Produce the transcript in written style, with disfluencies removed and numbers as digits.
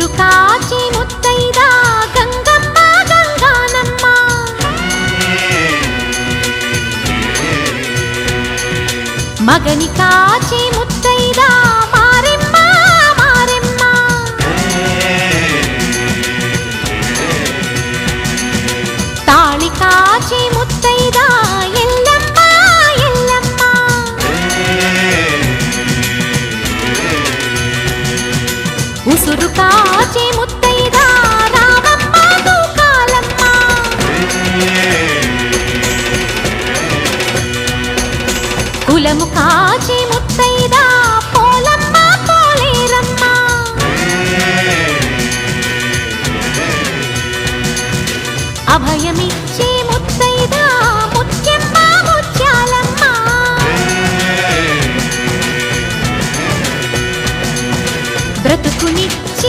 ఉసురు కాచి ముత్తైదా గంగమ్మ గంగానమ్మ మగని కాచి ముత్తైదా మారెమ్మ మారెమ్మ తాళి కాచి ముత్తైదా ఎల్లమ్మ ఎల్లమ్మ ఉసురు కాచి ముత్తైదా రామమ్మ దూకాలమ్మ కులము కాచి ముత్తైదా పోలమ్మ పోలేరమ్మ అభయమి